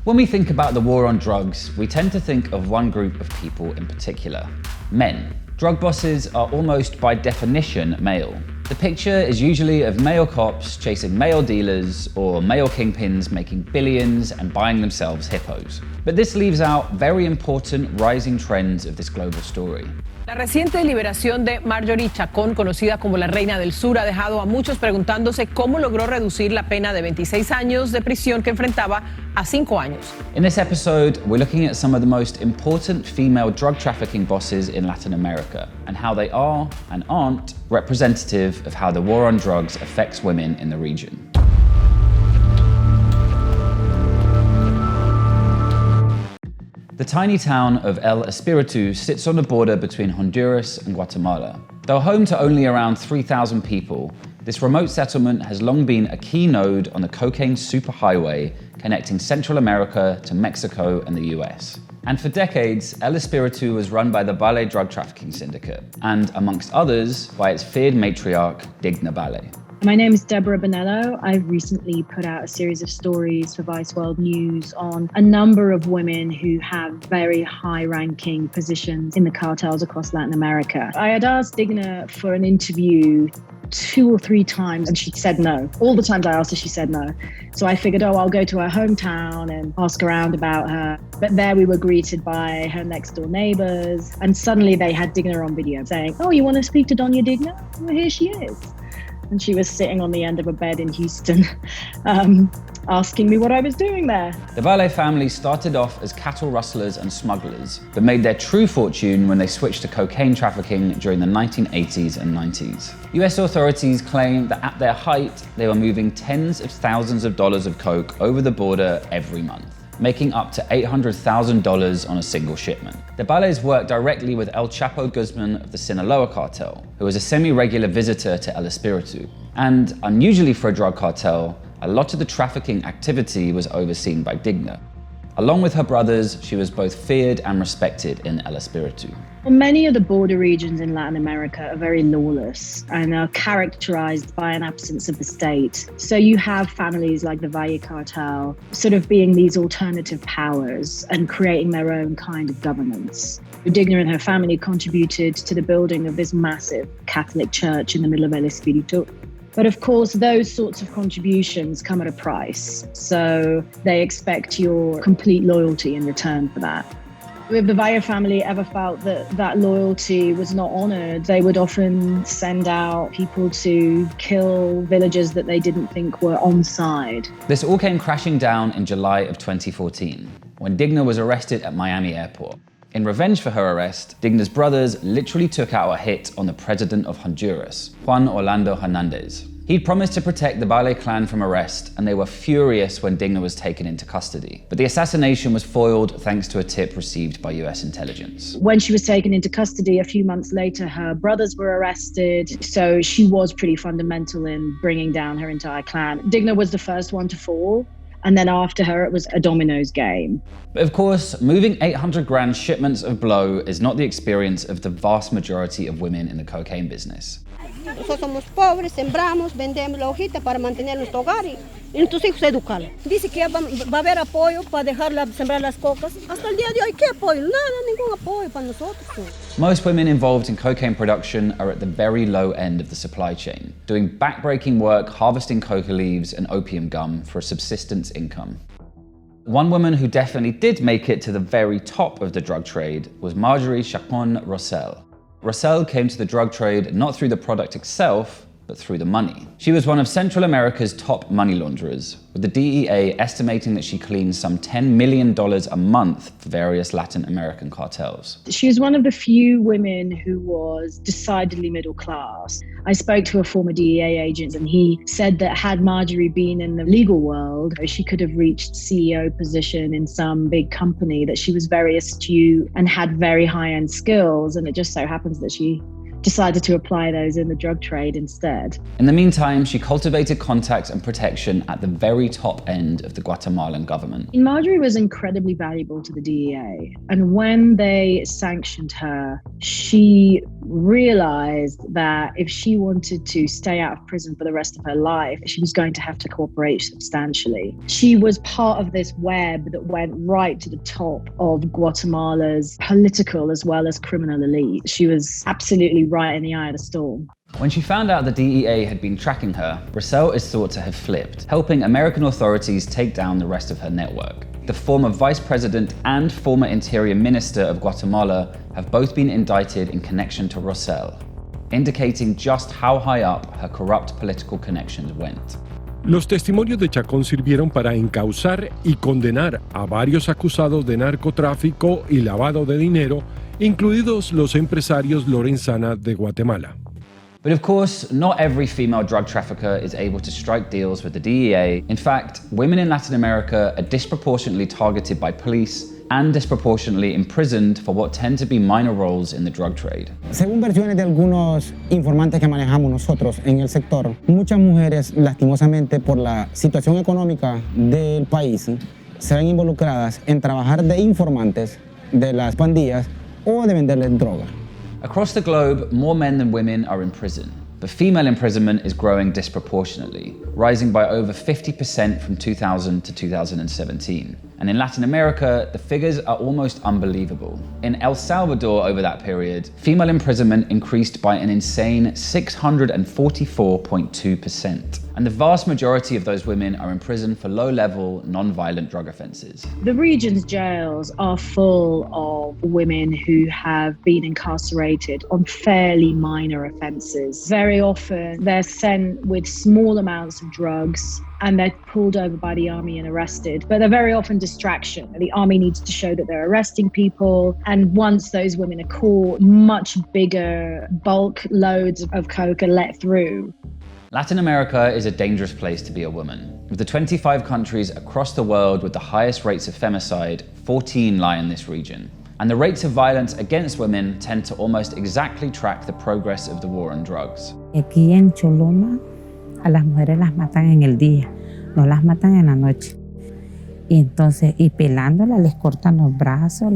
When we think about the war on drugs, we tend to think of one group of people in particular: men. Drug bosses are almost by definition male. The picture is usually of male cops chasing male dealers or male kingpins making billions and buying themselves hippos. But this leaves out very important rising trends of this global story. La reciente liberación de Marjorie Chacon, conocida como la Reina del Sur, ha dejado a muchos preguntándose cómo logró reducir la pena de 26 años de prisión que enfrentaba a 5 años. In this episode, we're looking at some of the most important female drug trafficking bosses in Latin America and how they are and aren't representative of how the war on drugs affects women in the region. The tiny town of El Espiritu sits on the border between Honduras and Guatemala. Though home to only around 3,000 people, this remote settlement has long been a key node on the cocaine superhighway connecting Central America to Mexico and the US. And for decades, El Espiritu was run by the Ballets drug trafficking syndicate, and amongst others, by its feared matriarch, Digna Ballets. My name is Deborah Bonello. I've recently put out a series of stories for Vice World News on a number of women who have very high-ranking positions in the cartels across Latin America. I had asked Digna for an interview 2 or 3 times and she said no. All the times I asked her, she said no. So I figured, I'll go to her hometown and ask around about her. But there we were greeted by her next door neighbors. And suddenly they had Digna on video saying, "Oh, you want to speak to Doña Digna? Well, here she is." And she was sitting on the end of a bed in Houston, asking me what I was doing there. The Ballets family started off as cattle rustlers and smugglers, but made their true fortune when they switched to cocaine trafficking during the 1980s and 90s. US authorities claim that at their height, they were moving tens of thousands of dollars of coke over the border every month, making up to $800,000 on a single shipment. The Ballets worked directly with El Chapo Guzman of the Sinaloa cartel, who was a semi-regular visitor to El Espiritu. And unusually for a drug cartel, a lot of the trafficking activity was overseen by Digna. Along with her brothers, she was both feared and respected in El Espiritu. Well, many of the border regions in Latin America are very lawless and are characterized by an absence of the state. So you have families like the Valle Cartel sort of being these alternative powers and creating their own kind of governance. Digna and her family contributed to the building of this massive Catholic church in the middle of El Espiritu. But of course, those sorts of contributions come at a price. So they expect your complete loyalty in return for that. If the Valle family ever felt that that loyalty was not honored, they would often send out people to kill villagers that they didn't think were on side. This all came crashing down in July of 2014, when Digna was arrested at Miami airport. In revenge for her arrest, Digna's brothers literally took out a hit on the president of Honduras, Juan Orlando Hernandez. He'd promised to protect the Ballets clan from arrest, and they were furious when Digna was taken into custody. But the assassination was foiled thanks to a tip received by US intelligence. When she was taken into custody a few months later, her brothers were arrested. So she was pretty fundamental in bringing down her entire clan. Digna was the first one to fall. And then after her, it was a dominoes game. But of course, moving 800 grand shipments of blow is not the experience of the vast majority of women in the cocaine business. Nosotros somos pobres, sembramos, vendemos la hojita para mantener nuestro hogar y nuestros hijos educarlos. Dice que va a haber apoyo para dejar sembrar las cocas. Hasta el día de hoy, ¿qué apoyo? Nada, ningún apoyo para nosotros. Most women involved in cocaine production are at the very low end of the supply chain, doing backbreaking work harvesting coca leaves and opium gum for a subsistence income. One woman who definitely did make it to the very top of the drug trade was Marjorie Chacon Rosell. Rosell came to the drug trade not through the product itself, but through the money. She was one of Central America's top money launderers, with the DEA estimating that she cleaned some $10 million a month for various Latin American cartels. She was one of the few women who was decidedly middle class. I spoke to a former DEA agent and he said that had Marjorie been in the legal world, she could have reached CEO position in some big company, that she was very astute and had very high-end skills. And it just so happens that she decided to apply those in the drug trade instead. In the meantime, she cultivated contacts and protection at the very top end of the Guatemalan government. Marjorie was incredibly valuable to the DEA. And when they sanctioned her, she realized that if she wanted to stay out of prison for the rest of her life, she was going to have to cooperate substantially. She was part of this web that went right to the top of Guatemala's political as well as criminal elite. She was absolutely right in the eye of the storm. When she found out the DEA had been tracking her, Rossell is thought to have flipped, helping American authorities take down the rest of her network. The former vice president and former interior minister of Guatemala have both been indicted in connection to Rossell, indicating just how high up her corrupt political connections went. Los testimonios de Chacon sirvieron para encauzar y condenar a varios acusados de narcotráfico y lavado de dinero, incluidos los empresarios Lorenzana de Guatemala. But of course, not every female drug trafficker is able to strike deals with the DEA. In fact, women in Latin America are disproportionately targeted by police and disproportionately imprisoned for what tend to be minor roles in the drug trade. Según versiones de algunos informantes que manejamos nosotros en el sector, muchas mujeres, lastimosamente por la situación económica del país, se ven involucradas en trabajar de informantes de las pandillas o de venderles droga. Across the globe, more men than women are in prison, but female imprisonment is growing disproportionately, rising by over 50% from 2000 to 2017. And in Latin America, the figures are almost unbelievable. In El Salvador over that period, female imprisonment increased by an insane 644.2%. And the vast majority of those women are in prison for low-level, non-violent drug offenses. The region's jails are full of women who have been incarcerated on fairly minor offenses. Very often, they're sent with small amounts of drugs and they're pulled over by the army and arrested. But they're very often distraction. The army needs to show that they're arresting people. And once those women are caught, much bigger bulk loads of coke are let through. Latin America is a dangerous place to be a woman. Of the 25 countries across the world with the highest rates of femicide, 14 lie in this region. And the rates of violence against women tend to almost exactly track the progress of the war on drugs. Aquí en Choloma, a las mujeres las matan en el día, no las matan en la noche. Y entonces, y pelándolas les cortan los brazos,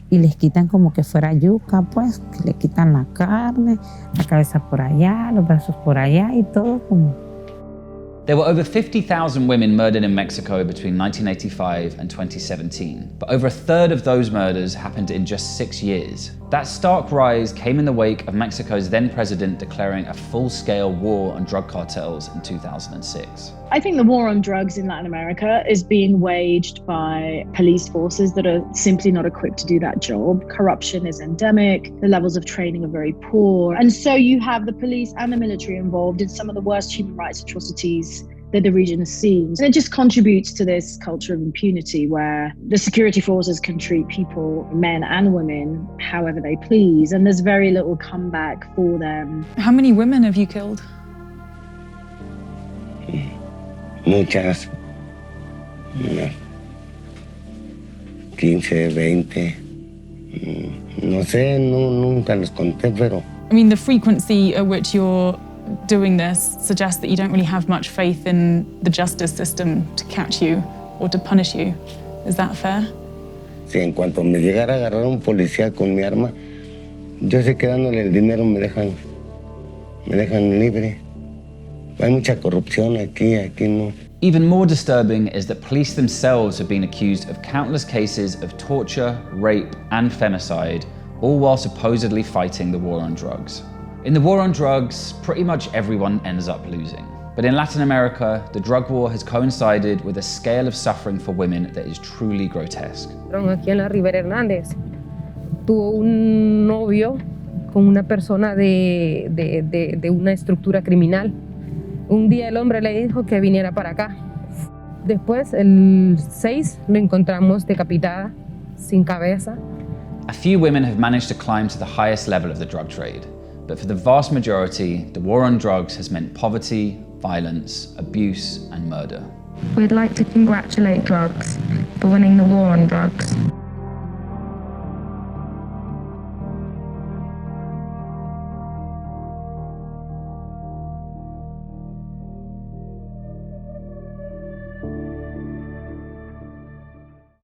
y les quitan como que fuera yuca, pues, que le quitan la carne, la cabeza por allá, los brazos por allá y todo como. There were over 50,000 women murdered in Mexico between 1985 and 2017, but over a third of those murders happened in just 6 years. That stark rise came in the wake of Mexico's then president declaring a full-scale war on drug cartels in 2006. I think the war on drugs in Latin America is being waged by police forces that are simply not equipped to do that job. Corruption is endemic, the levels of training are very poor, and so you have the police and the military involved in some of the worst human rights atrocities that the region has seen. And it just contributes to this culture of impunity where the security forces can treat people, men and women, however they please, and there's very little comeback for them. How many women have you killed? Muchas. 15, 20. No sé, nunca los conté, pero. I mean, the frequency at which you're doing this suggests that you don't really have much faith in the justice system to catch you or to punish you. Is that fair? Si en cuanto me llegara a agarrar un policía con mi arma, yo sé que dándole el dinero me dejan libre. Hay mucha corrupción aquí no. Even more disturbing is that police themselves have been accused of countless cases of torture, rape, and femicide, all while supposedly fighting the war on drugs. In the war on drugs, pretty much everyone ends up losing. But in Latin America, the drug war has coincided with a scale of suffering for women that is truly grotesque. Aquí en la Rivera Hernández tuvo un novio con una persona de una estructura criminal. Un día el hombre le dijo que viniera para acá. Después, el 6, lo encontramos decapitada, sin cabeza. A few women have managed to climb to the highest level of the drug trade. But for the vast majority, the war on drugs has meant poverty, violence, abuse, and murder. We'd like to congratulate drugs for winning the war on drugs.